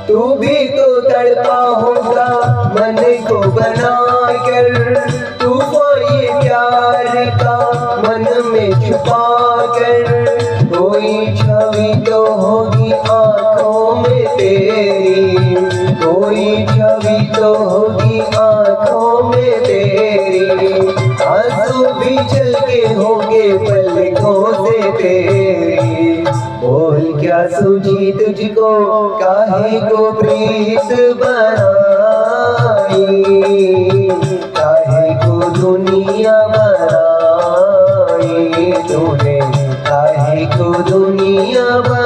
तू भी तो तड़पा होगा मन को बना कर, तूफान ये प्यार का मन में छुपा कर। कोई छवि तो होगी आँखों में तेरी, कोई छवि तो होगी आँखों में तेरी। आंसू भी छलके होंगे पलकों से तेरी। बोल क्या सूझी तुझको, काहे को प्रीत बनाई, काहे को दुनिया बनाई तूने, काहे को दुनिया बनाई।